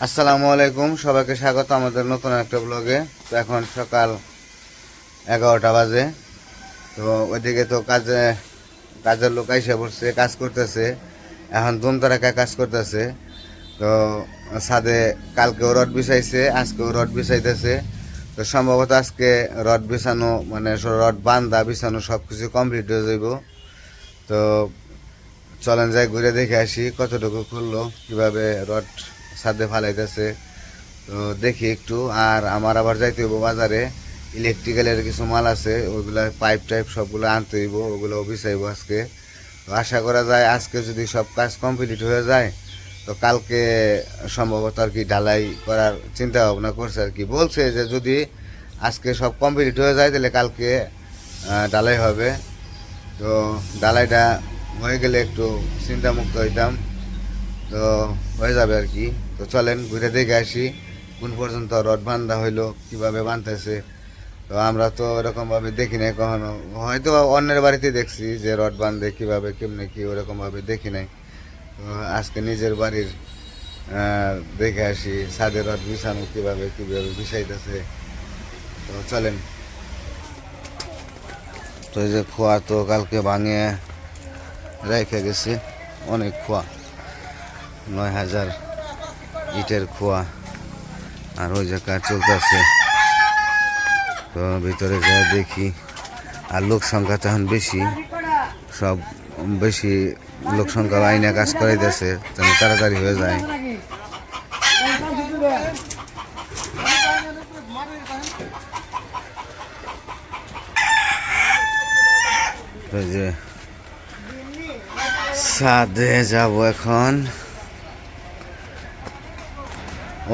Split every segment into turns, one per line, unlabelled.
আসসালামু আলাইকুম, সবাইকে স্বাগত আমাদের নতুন একটা ব্লগে। তো এখন সকাল 11টা বাজে। তো ওইদিকে তো কাজের লোক আইসা পড়ছে, কাজ করতেছে। এখন দুমতারাকায় কাজ করতেছে। তো ছাদে কালকেও রড বিছাইছে, আজকেও রড বিছাইতেছে। তো সম্ভবত আজকে রড বিছানো মানে রড বান্ধা বিছানো সব কিছু কমপ্লিট হয়ে যাইব। তো চলেন যাই ঘুরে দেখে আসি কতটুকু খুললো, কীভাবে রড ছাদে ফালাইতেছে। তো দেখি একটু। আর আমার আবার যাইতে হইব বাজারে, ইলেকট্রিক্যালের কিছু মাল আছে, ওইগুলো পাইপ টাইপ সবগুলো আনতে হইব, ওগুলো বিছাইব আজকে। তো আশা করা যায় আজকে যদি সব কাজ কমপ্লিট হয়ে যায় তো কালকে সম্ভবত আর কি ঢালাই করার চিন্তা ভাবনা করছে আর কি। বলছে যে যদি আজকে সব কমপ্লিট হয়ে যায় তাহলে কালকে ঢালাই হবে। তো ঢালাইটা হয়ে গেলে একটু চিন্তামুক্ত হইতাম। তো হয়ে যাবে আর কি। তো চলেন ঘুরে দেখে আসি কোন পর্যন্ত রড বান্ধা হইলো, কীভাবে বাঁধতেছে। তো আমরা তো এরকমভাবে দেখি নাই কখনো, হয়তো অন্যের বাড়িতে দেখছি যে রড বাঁধে কীভাবে কেমনে কি, ওরকমভাবে দেখি নাই। তো আজকে নিজের বাড়ির দেখে আসি ছাদের রড বিছানো কীভাবে বিছাইতেছে। তো চলেন। তো এই যে খোয়া তো কালকে ভাঙিয়ে রেখে গেছে, অনেক খোয়া, 9,000 ইটের খোয়া। আর ওই যে কাজ চলতেছে। তো ভিতরে যা দেখি। আর লোক সংখ্যা তখন বেশি, সব বেশি লোক সংখ্যা আইনে কাজ করাইতেছে যেন তাড়াতাড়ি হয়ে যায়। ওই যে ছাদে যাব এখন।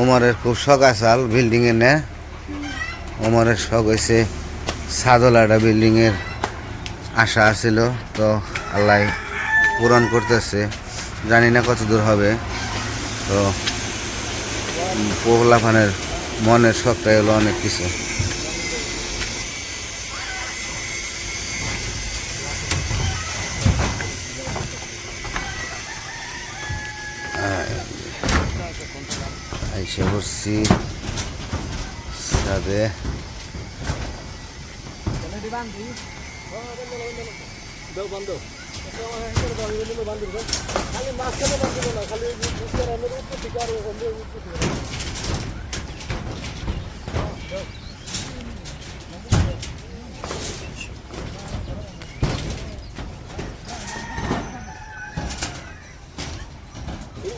ওমরের খুব শখ আসাল বিল্ডিং এর নে। ওমরের শখ হয়েছে ছাদওয়ালাটা বিল্ডিং এর আশা আছিল, তো আল্লাহ পূরণ করতেছে। জানি না কত দূর হবে। তো পোলাপানের মনের শখটাই হলো অনেক কিছু। আইসে বসছি ছাদে।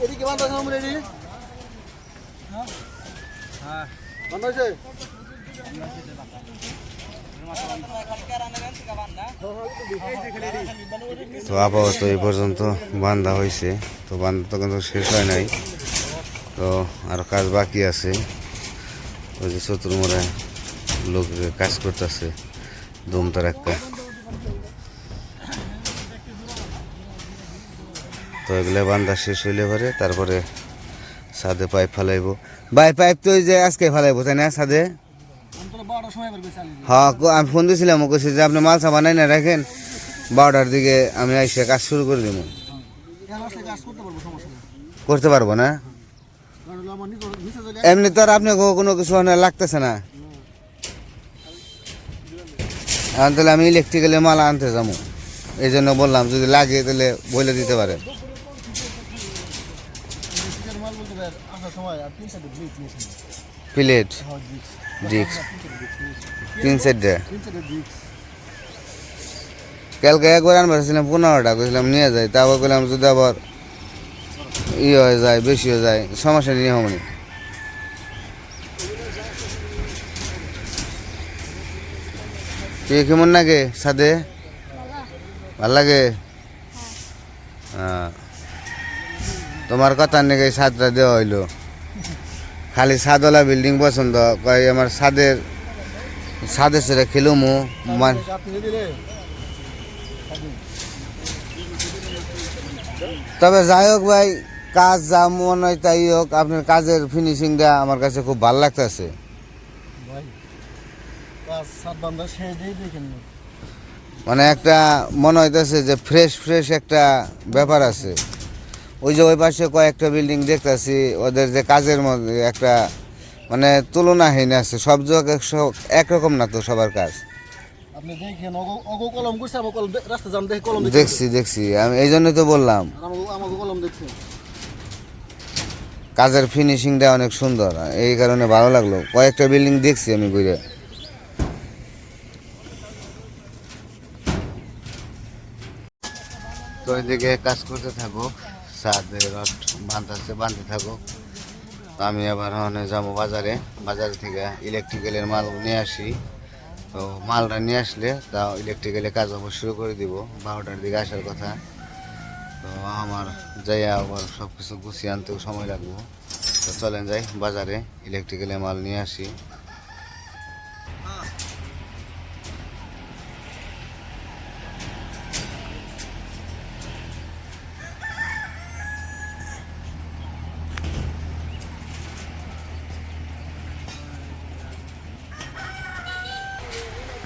এদিকে বান্ধা সামনে রেডি। হ্যাঁ বান্ধা আছে।
তো আপাতত এই পর্যন্ত বান্ধা হয়েছে। তো বান্ধা তো কিন্তু শেষ হয় নাই, তো আর কাজ বাকি আছে। ওই যে চতুর্মোড়া লোক কাজ করতেছে দুমতার একটা। তো এগুলো বান্ধা শেষ হইলে পারে তারপরে ছাদে পাইপ ফালাইব। পাইপ তো ওই যে আজকে ফালাইবো তাই না ছাদে? হ্যাঁ, আমি ফোন দিয়েছিলাম, ও কইছে যে আপনি মালসা বানাই না রাখেন, 12টার দিকে আমি আইসে কাজ শুরু করে দেবো। করতে পারবো না এমনি তো আর আপনি কোনো কিছু লাগতেছে না। এখন তাহলে আমি ইলেকট্রিক্যালে মাল আনতে যাবো, এই জন্য বললাম যদি লাগে তাহলে বলে দিতে পারে। Plate disc 3 set. কালকে একবার আনবার ছিলাম 15টা, কইছিলাম নিয়ে যাই। তারপর কইলাম যদি আবার হয়ে যায়, বেশি হয়ে যায়, সমস্যা নিয়ে হবনি। কেমন লাগে ছাদে? ভাল লাগে? তোমার কথা নাকি ছাদটা দেওয়া হইলো। খালি ছাদওয়ালা বিল্ডিং পছন্দ কয়, আমার ছাদে সেটা খেলুমু। তবে যাই হোক ভাই, কাজ যা মনে হয় তাই হোক, আপনার কাজের ফিনিশিংটা আমার কাছে খুব ভালো লাগতেছে। মানে একটা মনে হইতেছে যে ফ্রেশ একটা ব্যাপার আছে। ওই যে ওই পাশে কয়েকটা বিল্ডিং দেখতেছি, ওদের যে কাজের মধ্যে একটা মানে তুলনাহীন আছে, সব জায়গায় একরকম না তো সবার কাজ।
আপনি দেখেন অগো কলম করছে, আমার কলম রাস্তা যান দেখে কলম
দেখছি আমি এই জন্যই তো বললাম
আমাকে কলম দেখছে।
কাজের ফিনিশিংটা অনেক সুন্দর, এই কারণে ভালো লাগলো। কয়েকটা বিল্ডিং দেখছি আমি ঘুরে। তো এদিকে কাজ করতে থাকুক, সাথে রড বাঁধতে থাকুক। তো আমি আবার যাবো বাজারে থেকে ইলেকট্রিক্যালের মাল নিয়ে আসি। তো মালটা নিয়ে আসলে তা ইলেকট্রিক্যালের কাজ আবার শুরু করে দিব, 12টার দিকে আসার কথা। তো আমার যাই আবার সব কিছু গুছিয়ে আনতেও সময় লাগবে। তো চলেন যাই বাজারে, ইলেকট্রিক্যালের মাল নিয়ে আসি।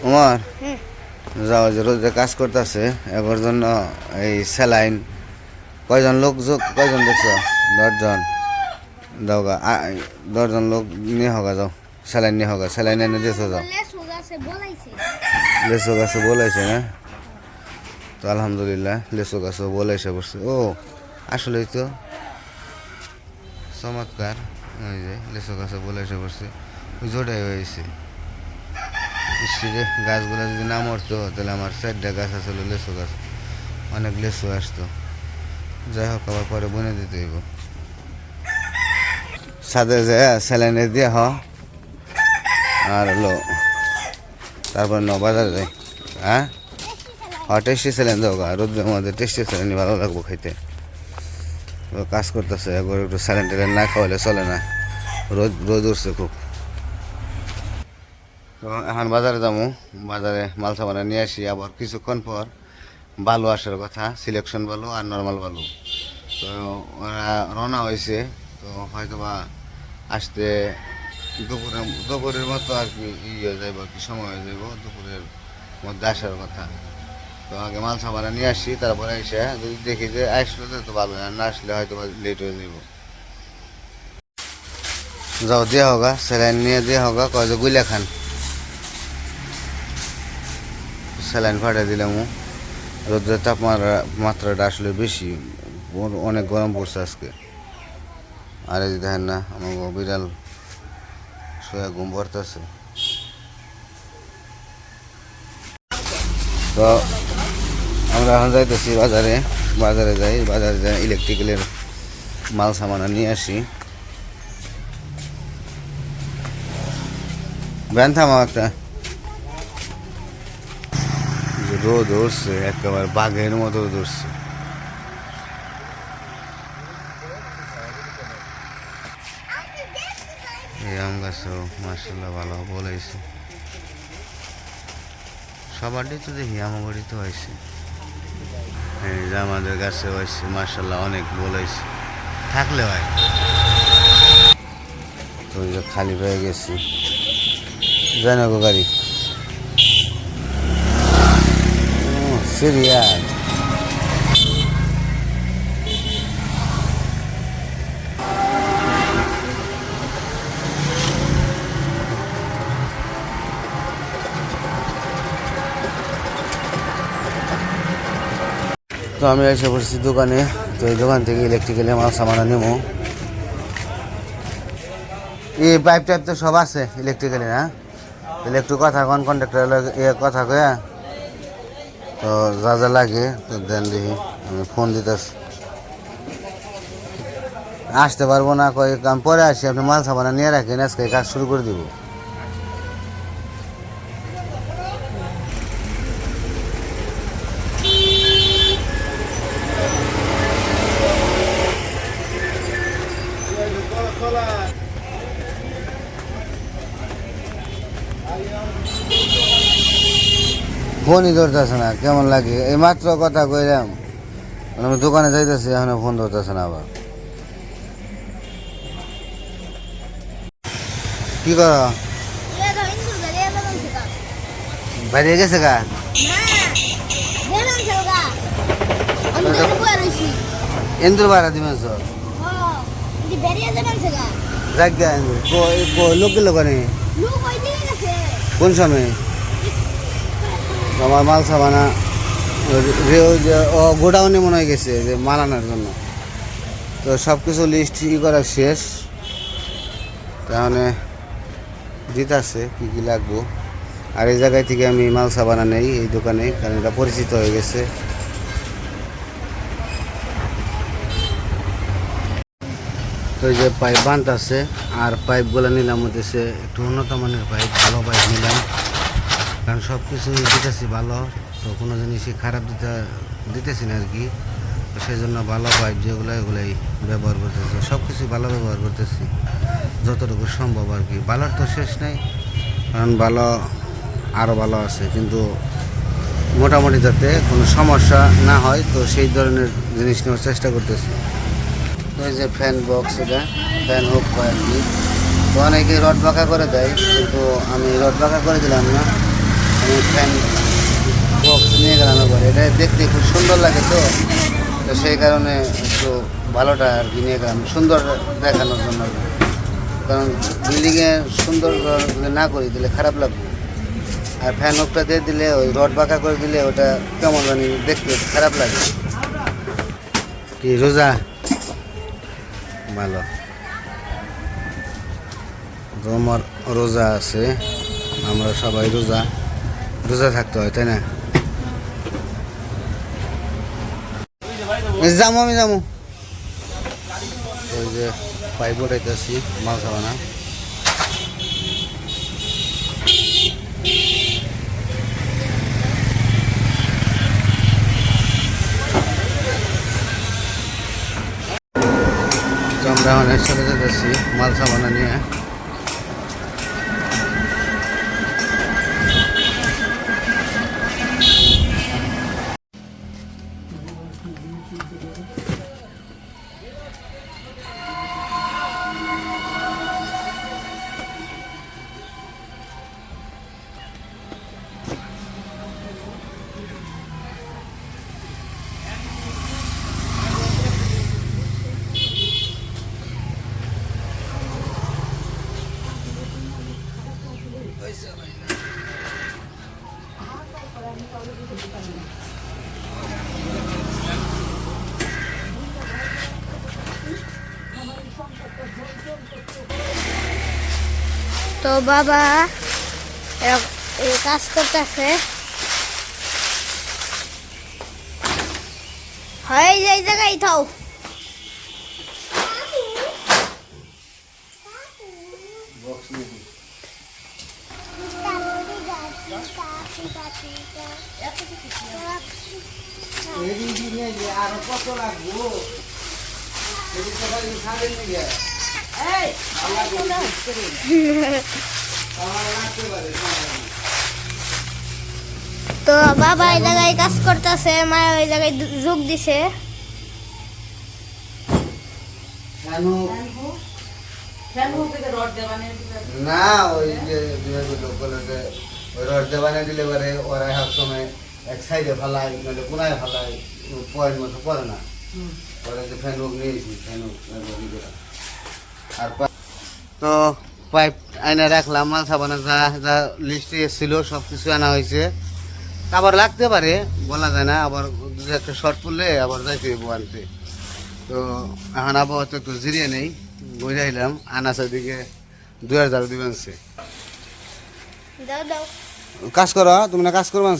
আমার যাও যে রোদে কাজ করতেছে, এবার জন্য এই স্যালাইন কয়জন দেখছো? 10 জন। দাওগা 10 জন লোক নিয়ে হোগা, যাও স্যালাইন নিয়ে হোগা, স্যালাইন এনে দিয়েছো, যাও। লেসু গাছে বলেছে না? তো আলহামদুলিল্লাহ লেসু গাছও বলেছে বসছে। ও আসলেই তো চমৎকার, ওই যে লেসু গাছে বলেছে বসছে, ওই জোটাই হয়েছে। গাছগুলো যদি না মরতো তাহলে আমার 4টা গাছ আসলে লেসু গাছ, অনেক লেসু আসতো। যাই হোক আবার পরে বনে দিতে হইব। সাদে যে স্যালাইনে দিয়ে আর হলো তারপর বাজারে যাই। হ্যাঁ টেস্টি স্যালাইন দেবো, রোদের মধ্যে টেস্টি স্যালাইন ভালো লাগবো খাইতে। কাজ করতেছে, একবার একটু স্যালাইন ট্যালাইন না খাওয়ালে চলে না, রোদ উঠছে খুব। তো এখন বাজারে যাবো, বাজারে মাল সামান নিয়ে আসি। আবার কিছুক্ষণ পর বালু আসার কথা, সিলেকশন বালু আর নর্মাল বালু। তো ওরা রওনা হয়েছে, তো হয়তো বা আসতে দুপুরের মতো আর কি হয়ে যাইব, আর কি সময় হয়ে যাইব, দুপুরের মধ্যে আসার কথা। তো আগে মাল সামান নিয়ে আসি, তারপরে এসে যদি দেখি যে আসলে তো ভালো, আর না আসলে হয়তো লেট হয়ে যাব। যাও দিয়া হোগা, স্যালাইন নিয়ে দিয়া হোগা, কয় যে গুলা খান। স্যালাইন ফাটাই দিলাম। রোদের মাত্রাটা আসলে বেশি, অনেক গরম পড়ছে আজকে। আর এই দেখেন না, আমার বিড়াল শোয়া ঘুম পড়তেছে। তো আমরা এখন যাইতেছি বাজারে যাই ইলেকট্রিক্যালের মাল সামানা নিয়ে আসি। ব্যান থামা একটা, রোদ উঠছে একেবারে বাঘের মতো ধরছে। এই আম গাছও মার্শাল্লাহ ভালো বলেছে, সবারই তো দেখি আমাবাড়ি তো হয়েছে। এই যে আমাদের গাছে হয়েছে মার্শাল্লাহ, অনেক বলেছে, থাকলে হয়। তো ওই যে খালি হয়ে গেছি, জানো গো গাড়ি সিরিয়াস। তো আমি এসে পড়ছি দোকানে। তো এই দোকান থেকে ইলেকট্রিক্যালের মাল সামানা নেবো। এই পাইপ টাইপ তো সব আছে ইলেকট্রিক্যালের। হ্যাঁ তাহলে একটু কথা কন কন্ট্রাক্টর কথা কয়া, তো যা যা লাগে তো দেন দেখি। আমি ফোন দিতেছি, আসতে পারবো না কই, আমি পরে আসি, আপনি মাল সামানা নিয়ে রাখেন, আজকে কাজ শুরু করে দিব। ফোনই ধরতেছে না, কেমন লাগে। এই মাত্র কথা কইলাম, আমি দোকানে যাইতেছি, এখন ফোন ধরতেছে না। আবার কি কর, বাইরে গেছে গা? এন্দুর ভাড়া দিবেন স্যার জায়গা লোক গেল ওখানে কোন সময় আমার মাল সাবানা গোডাউনে মনে হয়ে গেছে যে মাল আনার জন্য। তো সব কিছু লিস্ট করা শেষ, তাহলে দিতেছে কী কী লাগবো। আর এই জায়গায় থেকে আমি মাল সাবানা নেই এই দোকানে, কারণ এটা পরিচিত হয়ে গেছে। তো এই যে পাইপ বাঁধ আছে, আর পাইপগুলো নিলাম হচ্ছে একটু উন্নত মানের পাইপ, ভালো পাইপ নিলাম, কারণ সব কিছু দিতেছি ভালো, তো কোনো জিনিসই খারাপ দিতেছি না আর কি। তো সেই জন্য ভালো পাইপ যেগুলো এগুলোই ব্যবহার করতেছি, সব কিছুই ভালো ব্যবহার করতেছি যতটুকু সম্ভব আর কি। ভালোর তো শেষ নেই, কারণ ভালো আরও ভালো আছে, কিন্তু মোটামুটি যাতে কোনো সমস্যা না হয় তো সেই ধরনের জিনিস নেওয়ার চেষ্টা করতেছি। তো এই যে ফ্যান বক্স, এটা ফ্যান হুক হয় আর কি। তো অনেকে রড বাঁকা করে দেয়, কিন্তু আমি রড বাঁকা করে দিলাম না, আমি ফ্যান বক্স নিয়ে গেলাম একবার। এটা দেখতে খুব সুন্দর লাগে, তো সেই কারণে একটু ভালোটা আর কি নিয়ে গেলাম, সুন্দর দেখানোর জন্য। কারণ বিল্ডিংয়ে সুন্দর না করে দিলে খারাপ লাগবে, আর ফ্যান হুকটা দিয়ে দিলে ওই রড বাঁকা করে দিলে ওটা কেমন জানি দেখতে খারাপ লাগে। কি রোজা ভালো, আমার রোজা আছে, আমরা সবাই রোজা থাকতে হয়, তাই না? যাবো আমি যাবো। ওই যে পাইপ উঠাইতেছি মাল খাওয়ানা। তো আমরা অনেক চলে যেতেছি মাল সাবানা নিয়ে।
তো বাবা এই কাজ করতেছে, হয় এই জায়গায় থাও।
আর কত লাগবো
তো বাবা এই জায়গায় কাজ করতেছে, মা ওই জায়গায় যোগ দিছে।
না ওই যে ওই রড দেবানে দিলে পরে ওরা সব সময় এক সাইডে ফালাই, নাহলে কোনায় ফালাই, পয়েন্ট মতো করে না। পরে যে ফ্যান হোক নিয়েছি, ফ্যান হোক আর তো পাইপ আইনা রাখলাম, মাল সাবানা যা যা লিস্টে এসেছিল সব কিছু আনা হয়েছে। আবার লাগতে পারে, বলা যায় না, আবার দু একটা শর্ট পড়লে আবার যাইতে হইব আনতে। তো এখন আবহাওয়া তো একটু জিরিয়ে নেই, বুঝাইলাম আনাসের দিকে 2000 দিবেন।
দাও দাও
কাজ করো, তুমি না কাজ করবো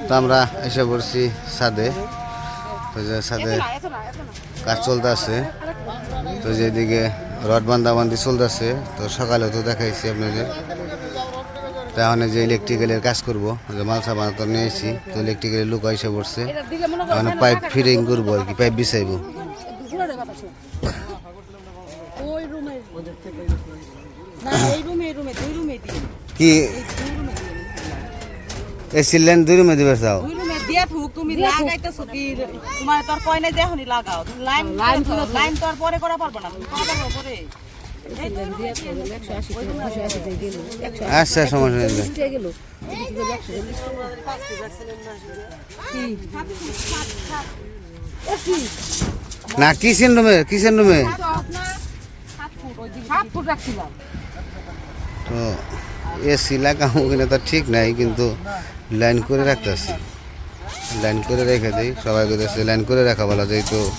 তো আমরা এসে পড়ছি ছাদে। তো যে ছাদে কাজ চলতেছে, তো যেদিকে রড বান্ধাবান্ধি চলতেছে। তো সকালে তো দেখাইছি আপনাদের। তো এখন যে ইলেকট্রিক্যালের কাজ করবো, যে মাল সাবান তো নিয়েছি, তো ইলেকট্রিক্যালের লোক এসে পড়ছে, এখন পাইপ ফিটিং করবো আর কি, পাইপ বিছাইবো। কি এসির লাইন 2 রুমে দিবে চাও?
তুমি লাগাইতেছো কি? তোমার তোর কয় নাই যে এখনই লাগাও। লাইন তো আর পরে করা পারবো না, পরে
আচ্ছা সমস্যা নেই না কিচেন রুমে তো এসি লাগাবো কিনা তো ঠিক নাই কিন্তু লাইন করে রাখতেছি লাইন করে রেখে দিই সবাই করতেছে লাইন করে রাখা ভালো যেহেতু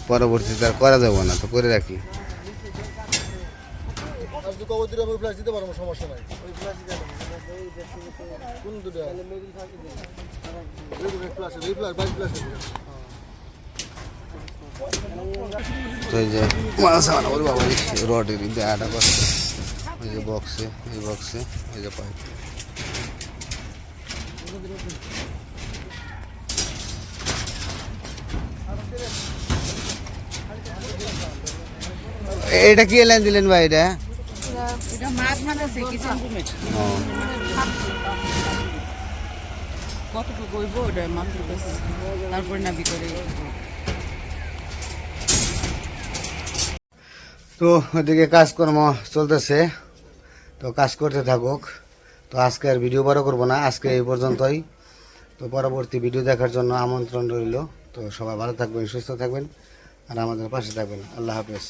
পরবর্তীতে আর করা যাবো না তো করে রাখি
আর যদি কবর দিলে আমি ফ্ল্যাশ দিতে পারবো সমস্যা নাই কোন দুটো এই ফ্ল্যাশ বাইক ফ্ল্যাশ
তো এই যে মাছ আনা বলি বাবা রডের দিকে আটা করছে এই যে বক্সে এই যে পাইপ এটা কি লাইন দিলেন ভাই এটা
এটা মাছ মানাছে কিচেন রুমে
ও,
কতটুকু হইব ওটা মাত্র কাছে তারপরে না ভিতরে
তো ওদিকে কাজকর্ম চলতেছে তো কাজ করতে থাকুক তো আজকে আর ভিডিও বড় করবো না আজকে এই পর্যন্তই তো পরবর্তী ভিডিও দেখার জন্য আমন্ত্রণ রইল তো সবাই ভালো থাকবেন সুস্থ থাকবেন আর আমাদের পাশে থাকবেন আল্লাহ হাফেজ